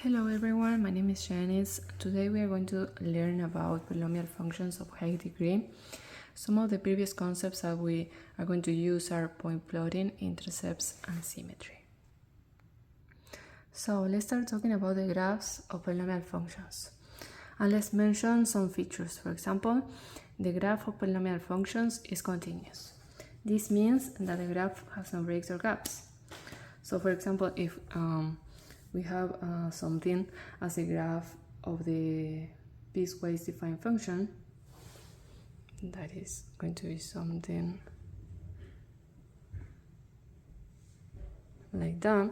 Hello everyone, my name is Janice. Today we are going to learn about polynomial functions of high degree. Some of the previous concepts that we are going to use are point plotting, intercepts, and symmetry. So let's start talking about the graphs of polynomial functions. And let's mention some features. For example, the graph of polynomial functions is continuous. This means that the graph has no breaks or gaps. So for example, if we have something as a graph of the piecewise defined function, that is going to be something like that.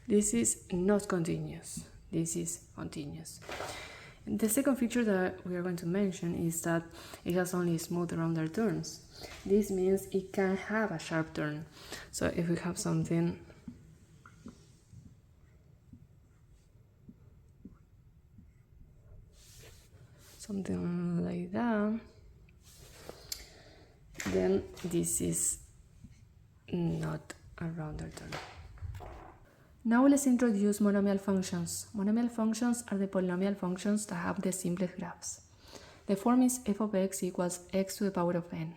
This is not continuous, this is continuous. And the second feature that we are going to mention is that it has only smooth rounded turns. This means it can have a sharp turn. So if we have something like that, then this is not a rounded turn. Now let's introduce monomial functions. Monomial functions are the polynomial functions that have the simplest graphs. The form is f of x equals x to the power of n.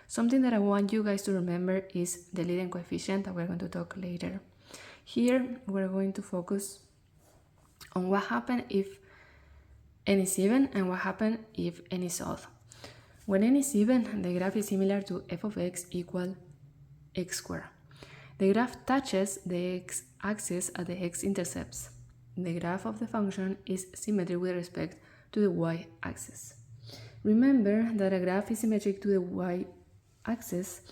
Something that I want you guys to remember is the leading coefficient that we're going to talk later. Here we're going to focus on what happens if n is even and what happens if n is odd. When n is even, the graph is similar to f of x equal x squared. The graph touches the x-axis at the x-intercepts. The graph of the function is symmetric with respect to the y-axis. Remember that a graph is symmetric to the y-axis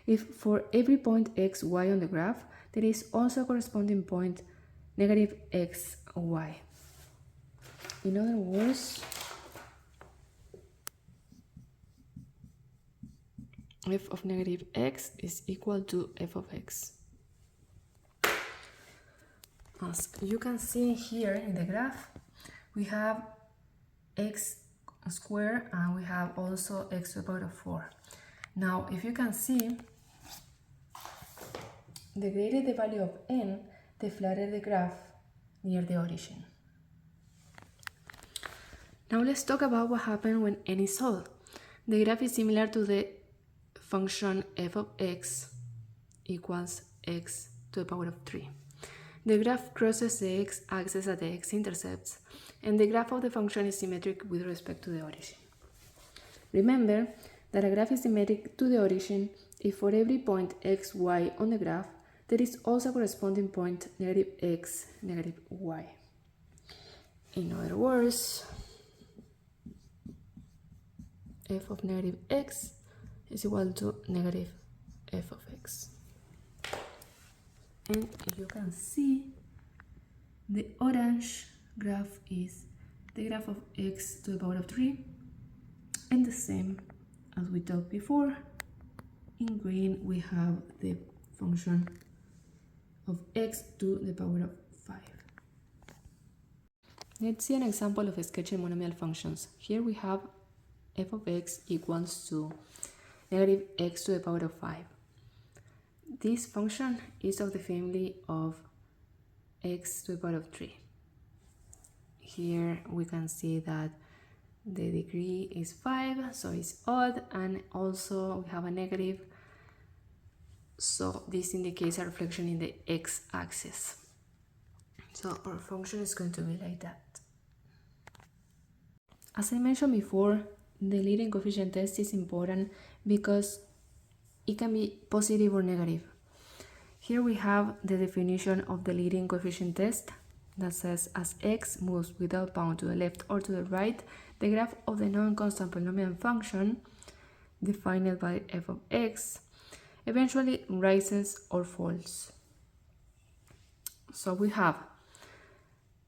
if for every point x, y on the graph, there is also a corresponding point negative x, y. In other words, f of negative x is equal to f of x. As you can see here in the graph, we have x squared and we have also x to the power of 4. Now, if you can see, the greater the value of n, the flatter the graph near the origin. Now let's talk about what happens when n is odd. The graph is similar to the function f of x equals x to the power of 3. The graph crosses the x-axis at the x-intercepts, and the graph of the function is symmetric with respect to the origin. Remember that a graph is symmetric to the origin if for every point x, y on the graph, there is also a corresponding point negative x, negative y. In other words, f of negative x is equal to negative f of x. And you can see the orange graph is the graph of x to the power of 3, and the same as we talked before. In green we have the function of x to the power of 5. Let's see an example of sketching monomial functions. Here we have f of x equals to negative x to the power of 5. This function is of the family of x to the power of 3. Here we can see that the degree is 5, so it's odd, and also we have a negative, so this indicates a reflection in the x-axis. So our function is going to be like that. As I mentioned before, the leading coefficient test is important because it can be positive or negative. Here we have the definition of the leading coefficient test that says as x moves without bound to the left or to the right, the graph of the non-constant polynomial function, defined by f of x, eventually rises or falls. So we have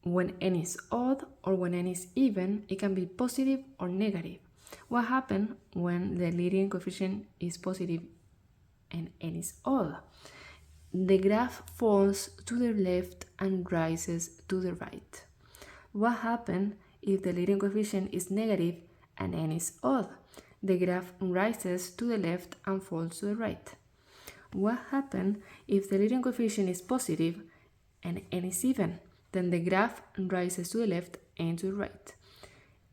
when n is odd or when n is even, it can be positive or negative. What happens when the leading coefficient is positive and n is odd? The graph falls to the left and rises to the right. What happens if the leading coefficient is negative and n is odd? The graph rises to the left and falls to the right. What happens if the leading coefficient is positive and n is even? then the graph rises to the left and to the right.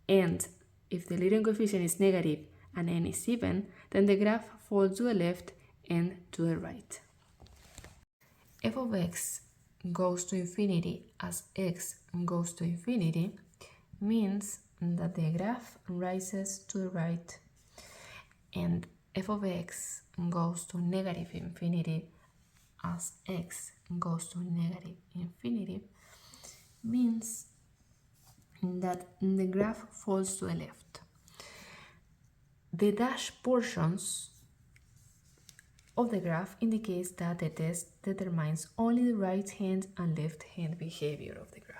And if the leading coefficient is negative and n is even, then the graph falls to the left and to the right. F of x goes to infinity as x goes to infinity means that the graph rises to the right, and f of x goes to negative infinity as x goes to negative infinity means that the graph falls to the left. The dashed portions of the graph indicates that the test determines only the right hand and left hand behavior of the graph.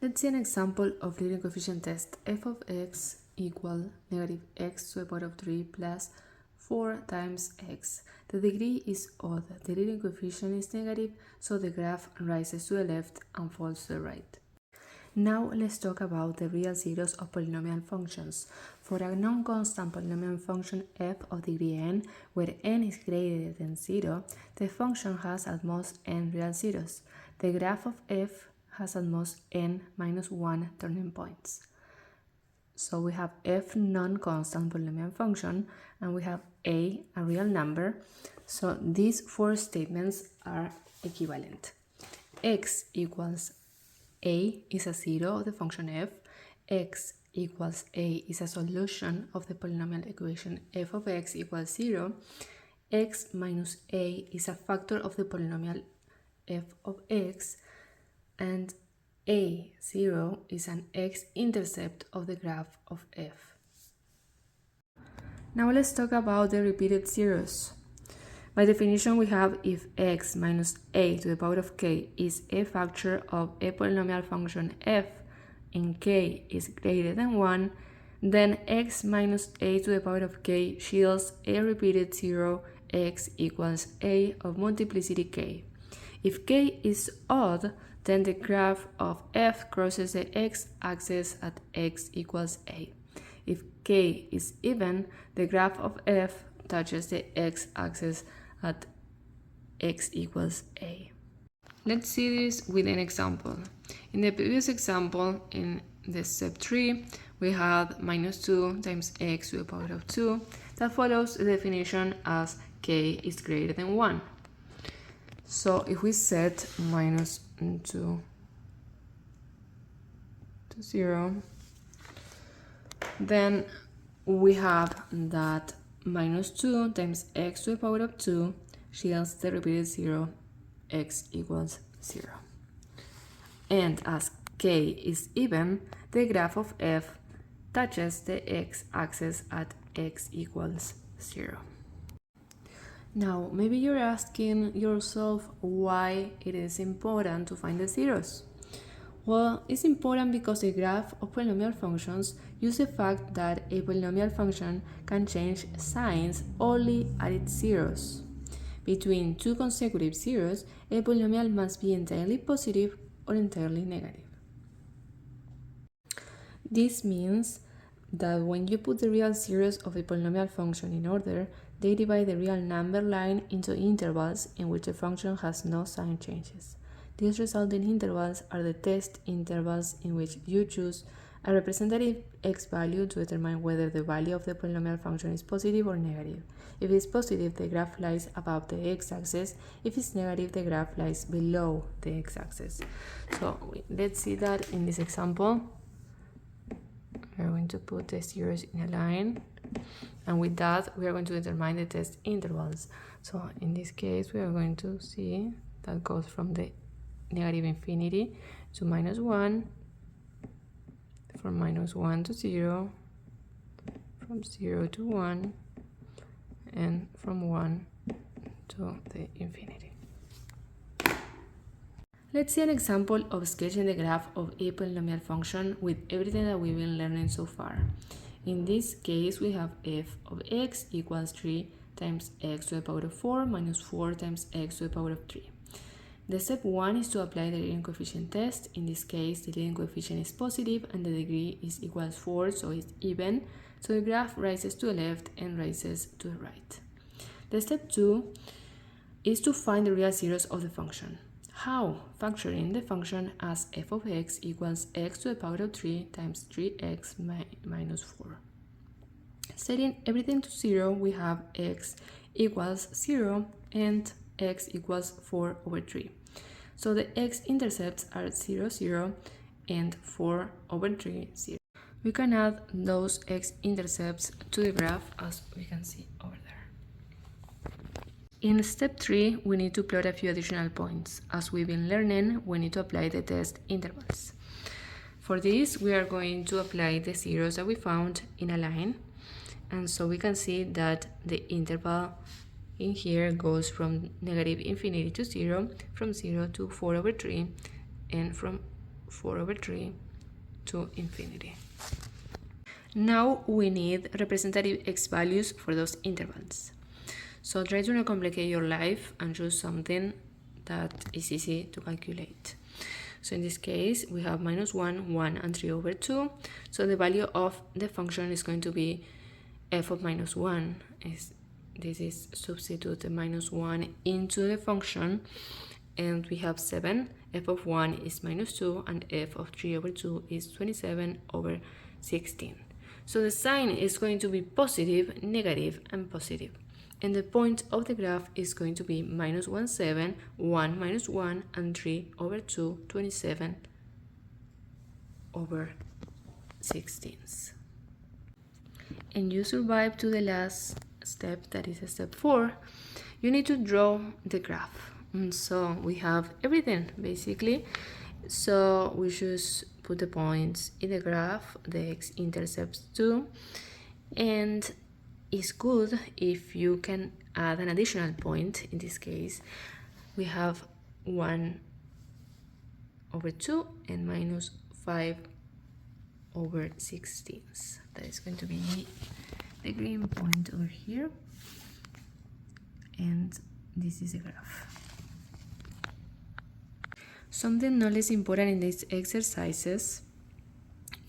Let's see an example of leading coefficient test. F of x equal negative x to the power of 3 plus 4 times x. The degree is odd. The leading coefficient is negative, so the graph rises to the left and falls to the right. Now let's talk about the real zeros of polynomial functions. For a non-constant polynomial function f of degree n, where n is greater than 0, the function has at most n real zeros. The graph of f has at most n minus 1 turning points. So we have f non-constant polynomial function, and we have a real number. So these four statements are equivalent. X equals a is a zero of the function f. X equals a is a solution of the polynomial equation f of x equals 0. X minus a is a factor of the polynomial f of x, and a0 is an x-intercept of the graph of f. Now let's talk about the repeated zeros. By definition, we have if x minus a to the power of k is a factor of a polynomial function f and k is greater than 1, then x minus a to the power of k yields a repeated zero x equals a of multiplicity k. If k is odd, then the graph of f crosses the x-axis at x equals a. If k is even, the graph of f touches the x-axis at x equals a. Let's see this with an example. In the previous example, in the step 3, we had minus 2 times x to the power of 2. That follows the definition as k is greater than 1. So if we set minus 2 to 0, then we have that minus 2 times x to the power of 2 yields the repeated 0, x equals 0. And as k is even, the graph of f touches the x-axis at x equals 0. Now, maybe you're asking yourself why it is important to find the zeros. Well, it's important because the graph of polynomial functions use the fact that a polynomial function can change signs only at its zeros. Between two consecutive zeros, a polynomial must be entirely positive or entirely negative. This means that when you put the real zeros of a polynomial function in order, they divide the real number line into intervals in which the function has no sign changes. These resulting intervals are the test intervals in which you choose a representative x value to determine whether the value of the polynomial function is positive or negative. If it is positive, the graph lies above the x-axis. If it's negative, the graph lies below the x-axis. So let's see that in this example. We're going to put the zeros in a line, and with that we are going to determine the test intervals. So in this case, we are going to see that goes from the negative infinity to minus 1, from minus 1 to 0, from 0 to 1, and from 1 to the infinity. Let's see an example of sketching the graph of a polynomial function with everything that we've been learning so far. In this case, we have f of x equals 3 times x to the power of 4 minus 4 times x to the power of 3. The step 1 is to apply the leading coefficient test. In this case, the leading coefficient is positive and the degree is equals 4, so it's even. So the graph rises to the left and rises to the right. The step 2 is to find the real zeros of the function. how? Factoring the function as f of x equals x to the power of 3 times 3x minus 4. Setting everything to 0, we have x equals 0 and x equals 4 over 3. So the x-intercepts are 0, 0 and 4 over 3, 0. We can add those x-intercepts to the graph as we can see over there. In step 3, we need to plot a few additional points. As we've been learning, we need to apply the test intervals. For this, we are going to apply the zeros that we found in a line. And so we can see that the interval in here goes from negative infinity to 0, from 0 to 4 over 3, and from 4 over 3 to infinity. Now we need representative x values for those intervals. So try to not complicate your life and choose something that is easy to calculate. So in this case, we have minus 1, 1, and 3 over 2. So the value of the function is going to be f of minus 1. This is substitute the minus 1 into the function, and we have 7. F of 1 is minus 2, and f of 3 over 2 is 27 over 16. So the sign is going to be positive, negative, and positive. And the point of the graph is going to be minus 1, 7, 1, minus 1, and 3 over 2, 27 over 16. And you survive to the last step, that is step 4. You need to draw the graph. And so we have everything basically. So we just put the points in the graph, the x-intercepts too, and it's good if you can add an additional point. In this case, we have 1 over 2 and minus 5 over 16. That is going to be the green point over here, and this is a graph. Something not less important in these exercises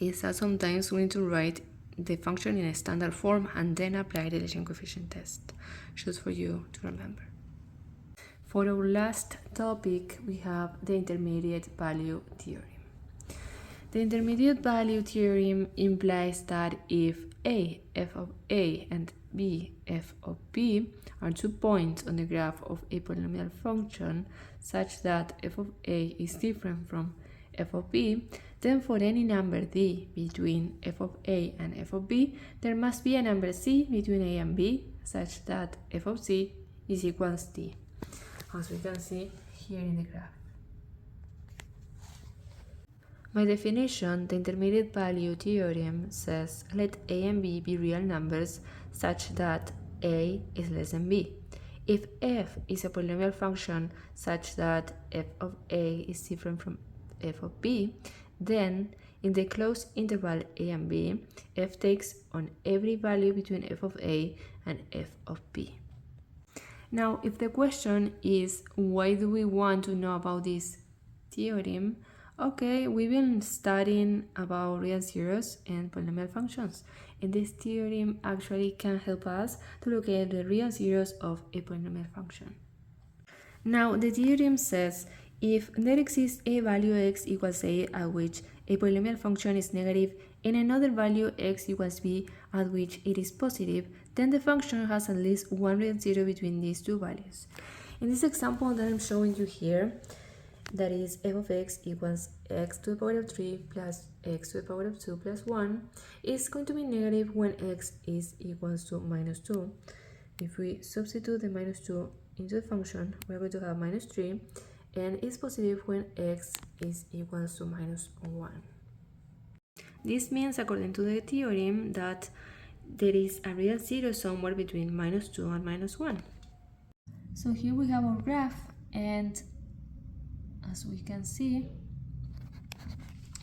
is that sometimes we need to write the function in a standard form and then apply the Legend coefficient test, just for you to remember. For our last topic, we have the intermediate value theorem. The intermediate value theorem implies that if a, f of a, and b, f of b are 2 points on the graph of a polynomial function such that f of a is different from f of b, then for any number d between f of a and f of b, there must be a number c between a and b such that f of c is equals d, as we can see here in the graph. By definition, the intermediate value theorem says let a and b be real numbers such that a is less than b. If f is a polynomial function such that f of a is different from f of b, then in the closed interval a and b, f takes on every value between f of a and f of b. Now, if the question is why do we want to know about this theorem, okay, we've been studying about real zeros and polynomial functions, and this theorem actually can help us to locate the real zeros of a polynomial function. Now, the theorem says if there exists a value x equals a at which a polynomial function is negative and another value x equals b at which it is positive, then the function has at least one real zero between these two values. In this example that I'm showing you here, that is f of x equals x to the power of 3 plus x to the power of 2 plus 1, is going to be negative when x is equals to minus 2. If we substitute the minus 2 into the function, we're going to have minus 3, and it's positive when x is equals to minus 1. This means, according to the theorem, that there is a real zero somewhere between minus 2 and minus 1. So here we have our graph, and as we can see,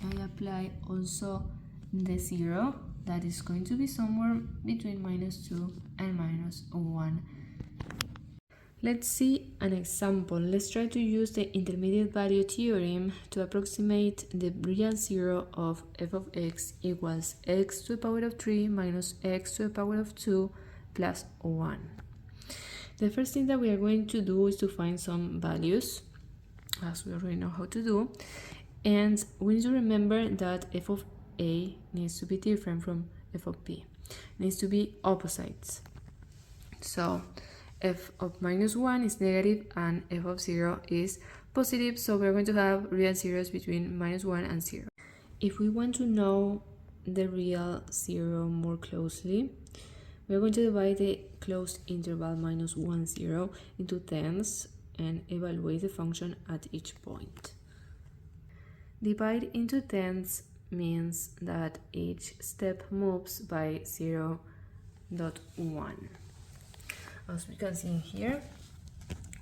I apply also the 0 that is going to be somewhere between minus 2 and minus 1. Let's see an example. Let's try to use the intermediate value theorem to approximate the real zero of f of x equals x to the power of 3 minus x to the power of 2 plus 1. The first thing that we are going to do is to find some values. as we already know how to do. And we need to remember that f of a needs to be different from f of b. It needs to be opposites. So f of minus 1 is negative and f of 0 is positive, so we're going to have real zeros between minus 1 and 0. If we want to know the real 0 more closely, we're going to divide the closed interval minus 1, 0 into tenths and evaluate the function at each point. Divide into tenths means that each step moves by 0.1. As we can see here,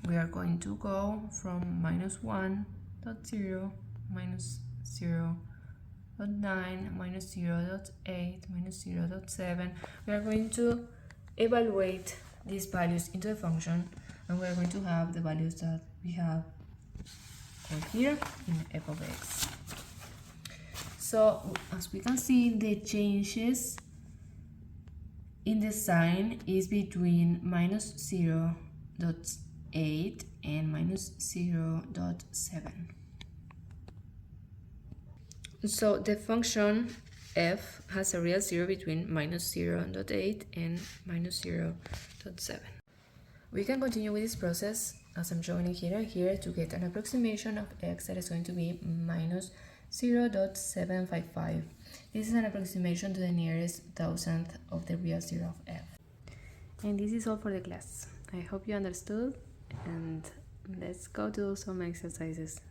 we are going to go from minus 1.0, minus 0.9, minus 0.8, minus 0.7. We are going to evaluate these values into the function, and we are going to have the values that we have over here in f of x. So as we can see, the changes in the sign is between minus 0.8 and minus 0.7. So the function f has a real 0 between minus 0.8 and minus 0.7. We can continue with this process as I'm showing it here and here to get an approximation of x that is going to be minus 0.755. This is an approximation to the nearest thousandth of the real 0 of f. And this is all for the class. I hope you understood, and let's go do some exercises.